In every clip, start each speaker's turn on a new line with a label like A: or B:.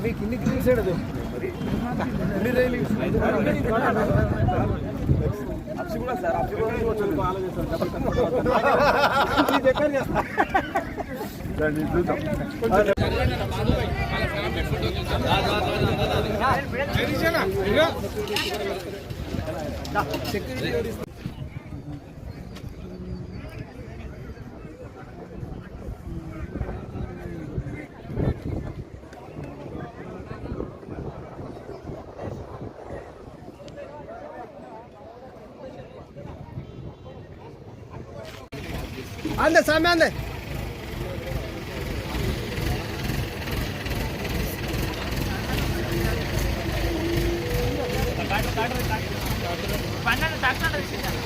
A: మీకు ఇన్ని తీసాడు అది మరి ఎన్ని రైలు అప్సి కూడా సార్ అప్సి కూడా
B: ande same ande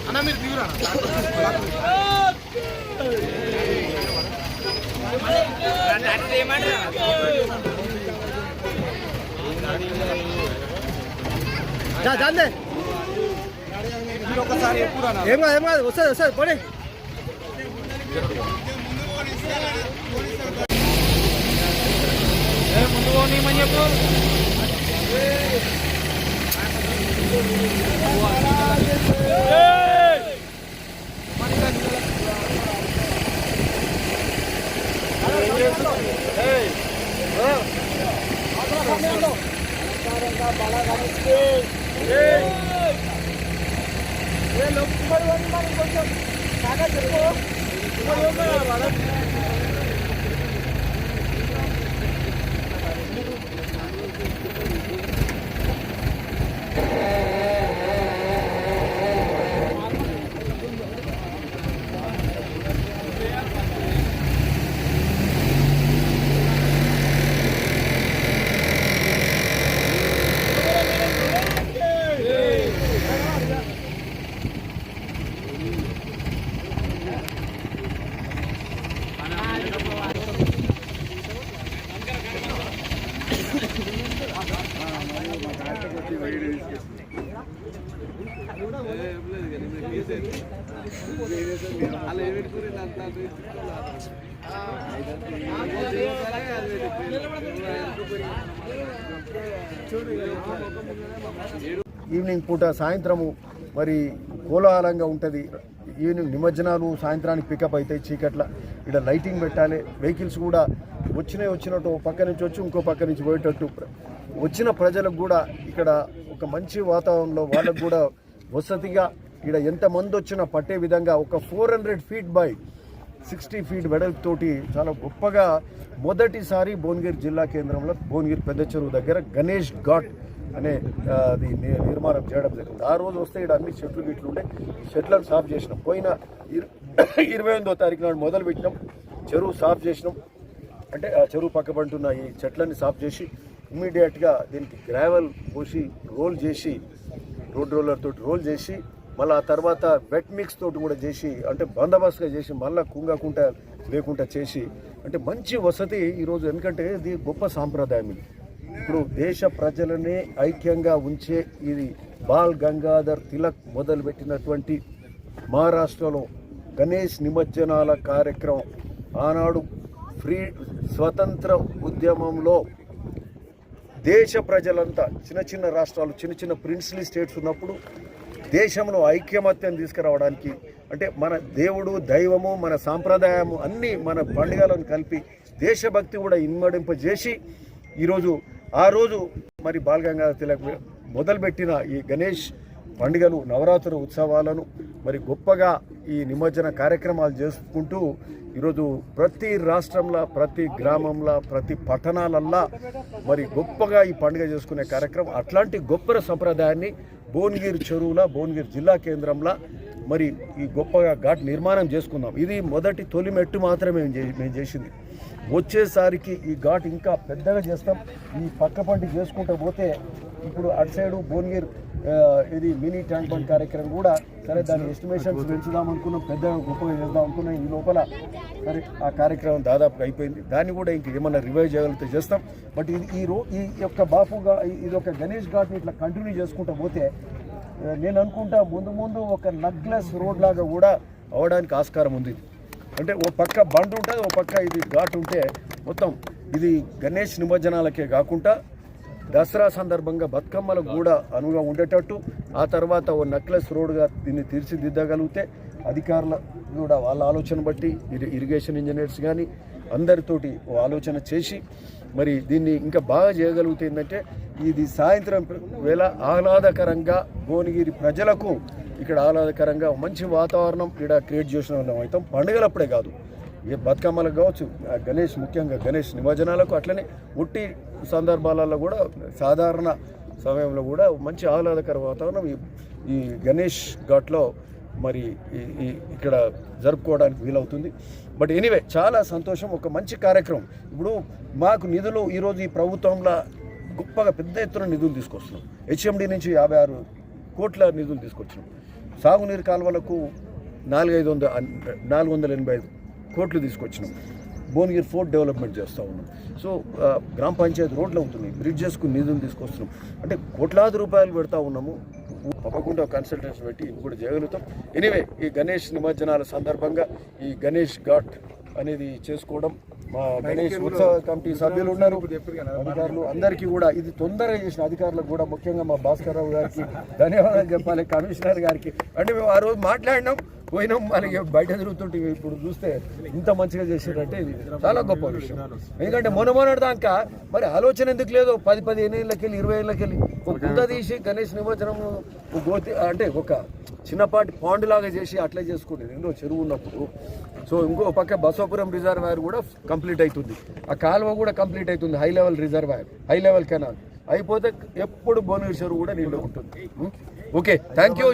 B: ana meer దిగురా जा जाने ఒకసారి ఎప్పుడన్నా ఏం కాదు వస్తది పోనీ ముందు పోనీమని చెప్పు కొంచెం బాగా చెప్పు
A: ఈవినింగ్ పూట సాయంత్రము మరి కోలాహలంగా ఉంటుంది. ఈవినింగ్ నిమజ్జనాలు సాయంత్రానికి పికప్ అవుతాయి. చీకట్ల ఇక్కడ లైటింగ్ పెట్టాలి. వెహికల్స్ కూడా వచ్చినట్టు పక్క నుంచి వచ్చి ఇంకో పక్క నుంచి పోయేటట్టు వచ్చిన ప్రజలకు కూడా ఇక్కడ ఒక మంచి వాతావరణంలో వాళ్ళకు కూడా వసతిగా ఇక్కడ ఎంతమంది వచ్చినా పట్టే విధంగా ఒక 400 feet by 60 feet వెడల్పుతోటి చాలా గొప్పగా మొదటిసారి భువనగిరి జిల్లా కేంద్రంలో భువనగిరి పెద్ద చెరువు దగ్గర గణేష్ ఘాట్ అనే అది నిర్మాణం చేయడం జరిగింది. ఆ రోజు వస్తే ఇక్కడ అన్ని చెట్లు గిట్లు ఉండే చెట్లను సాఫ్ చేసినాం. పోయిన 28వ తారీఖు నాడు మొదలు పెట్టినాం. చెరువు సాఫ్ చేసినాం. అంటే ఆ చెరువు పక్కపంటున్న ఈ చెట్లన్నీ సాఫ్ చేసి ఇమ్మీడియట్గా దీనికి గ్రావెల్ పోసి రోల్ చేసి రోడ్ రోలర్ తోటి రోల్ చేసి మళ్ళీ ఆ తర్వాత వెట్ మిక్స్ తోటి కూడా చేసి అంటే బందోబస్తుగా చేసి మళ్ళీ కుంగకుండా లేకుండా చేసి అంటే మంచి వసతి ఈరోజు. ఎందుకంటే ఇది గొప్ప సాంప్రదాయం. ఇది ఇప్పుడు దేశ ప్రజలనే ఐక్యంగా ఉంచే ఇది బాల్ గంగాధర్ తిలక్ మొదలుపెట్టినటువంటి మహారాష్ట్రలో గణేష్ నిమజ్జనాల కార్యక్రమం ఆనాడు స్వతంత్ర ఉద్యమంలో దేశ ప్రజలంతా చిన్న రాష్ట్రాలు చిన్న ప్రిన్స్లీ స్టేట్స్ ఉన్నప్పుడు దేశంలో ఐక్యమత్యం తీసుకురావడానికి అంటే మన దేవుడు దైవము మన సాంప్రదాయము అన్నీ మన పండుగలను కలిపి దేశభక్తి కూడా ఇన్మడింపజేసి ఈరోజు ఆ రోజు మరి బాల్ గంగాధర్ తిలక్ మొదలుపెట్టిన ఈ గణేష్ పండుగను నవరాత్రి ఉత్సవాలను మరి గొప్పగా ఈ నిమజ్జన కార్యక్రమాలు చేసుకుంటూ ఈరోజు ప్రతి రాష్ట్రంలో ప్రతి గ్రామంలో ప్రతి పట్టణాలల్లో మరి గొప్పగా ఈ పండుగ చేసుకునే కార్యక్రమం. అట్లాంటి గొప్ప సంప్రదాయాన్ని భువనగిరి చెరువుల భువనగిరి జిల్లా కేంద్రంలో మరి ఈ గొప్పగా ఘాట్ నిర్మాణం చేసుకున్నాం. ఇది మొదటి తొలి మెట్టు మాత్రమే మేము చేసింది. వచ్చేసరికి ఈ ఘాట్ ఇంకా పెద్దగా చేస్తాం. ఈ పక్క పంటి చేసుకుంటూ పోతే ఇప్పుడు అటు సైడు భువనగిరి ఇది మినీ ట్యాంక్ బండ్ కార్యక్రమం కూడా సరే దాని ఎస్టిమేషన్స్ పెంచుదాం అనుకున్నాం, పెద్దగా గొప్పగా చేద్దాం అనుకున్నాం. ఈ లోపల సరే ఆ కార్యక్రమం దాదాపుగా అయిపోయింది. దాన్ని కూడా ఇంక ఏమన్నా రివైవ్ చేయగలిగితే చేస్తాం. బట్ ఇది ఈ యొక్క బాపుగా ఇది ఒక గణేష్ ఘాట్ని ఇట్లా కంటిన్యూ చేసుకుంటూ పోతే నేను అనుకుంటా ముందు ముందు ఒక నక్లెస్ రోడ్ లాగా కూడా అవడానికి ఆస్కారం ఉంది. అంటే ఓ పక్క బండ్ ఉంటుంది, ఓ పక్క ఇది ఘాట్ ఉంటే మొత్తం ఇది గణేష్ నిమజ్జనాలకే కాకుండా దసరా సందర్భంగా బతుకమ్మలకు కూడా అనువుగా ఉండేటట్టు ఆ తర్వాత ఓ నక్లెస్ రోడ్గా దీన్ని తీర్చిదిద్దగలిగితే అధికారుల కూడా వాళ్ళ ఆలోచన బట్టి ఇరిగేషన్ ఇంజనీర్స్ కానీ అందరితోటి ఓ ఆలోచన చేసి మరి దీన్ని ఇంకా బాగా చేయగలిగితే ఏంటంటే ఇది సాయంత్రం వేళ ఆహ్లాదకరంగా భువనగిరి ప్రజలకు ఇక్కడ ఆహ్లాదకరంగా మంచి వాతావరణం ఇక్కడ క్రియేట్ చేసిన వాళ్ళం అవుతాం. పండుగలప్పుడే కాదు, ఏ బతుకమ్మలకు కావచ్చు, గణేష్ ముఖ్యంగా గణేష్ నిమజ్జనాలకు, అట్లనే ఉట్టి సందర్భాలలో కూడా సాధారణ సమయంలో కూడా మంచి ఆహ్లాదకర వాతావరణం ఈ గణేష్ ఘాట్లో మరి ఇక్కడ జరుపుకోవడానికి వీలవుతుంది. బట్ ఎనీవే చాలా సంతోషం, ఒక మంచి కార్యక్రమం. ఇప్పుడు మాకు నిధులు ఈరోజు ఈ ప్రభుత్వంలో గొప్పగా పెద్ద ఎత్తున నిధులు తీసుకొస్తున్నాం. హెచ్ఎండి నుంచి 56 కోట్ల నిధులు తీసుకొచ్చినాం. సాగునీరు కాలువలకు 485 కోట్లు తీసుకొచ్చినాం. భువనగిరి ఫోర్ట్ డెవలప్మెంట్ చేస్తూ ఉన్నాం. సో గ్రామ పంచాయతీ రోడ్లు అవుతున్నాయి, బ్రిడ్జెస్కు నిధులు తీసుకొస్తున్నాం. అంటే కోట్లాది రూపాయలు పెడతా ఉన్నాము. తప్పకుండా కన్సల్టెన్సీ పెట్టి ఇవి కూడా చేయగలుగుతాం. ఎనీవే ఈ గణేష్ నిమజ్జనాల సందర్భంగా ఈ గణేష్ ఘాట్ అనేది చేసుకోవడం, మా గణేష్ ఉత్సవ కమిటీ సభ్యులు ఉన్నారు, అధికారులు అందరికీ కూడా ఇది తొందరగా చేసిన అధికారులకు కూడా ముఖ్యంగా మా భాస్కర్ రావు గారికి ధన్యవాదాలు చెప్పాలి, కమిషనర్ గారికి. అంటే మేము ఆ రోజు మాట్లాడినాం, పోయినాం, మళ్ళీ బయట తిరుగుతుంటే ఇప్పుడు చూస్తే ఇంత మంచిగా చేసారంటే ఇది చాలా గొప్ప విషయం. ఎందుకంటే మొన్నదాకా మరి ఆలోచన ఎందుకు లేదు, 10-15 ఏళ్ళకి వెళ్ళి 20 ఏళ్ళకి వెళ్ళి ఒక గుంత తీసి గణేష్ నిమజ్జనం గోతి అంటే ఒక చిన్నపాటి పాండ్ లాగా చేసి అట్లే చేసుకునేది ఎన్నో చెరువు ఉన్నప్పుడు. సో ఇంకో పక్క బసవపురం రిజర్వాయర్ కూడా కంప్లీట్ అవుతుంది, ఆ కాలువ కూడా కంప్లీట్ అవుతుంది, high level reservoir, high level canal అయిపోతే ఎప్పుడు భువనగిరి చెరువు కూడా నీళ్ళు ఉంటుంది. Okay, thank you.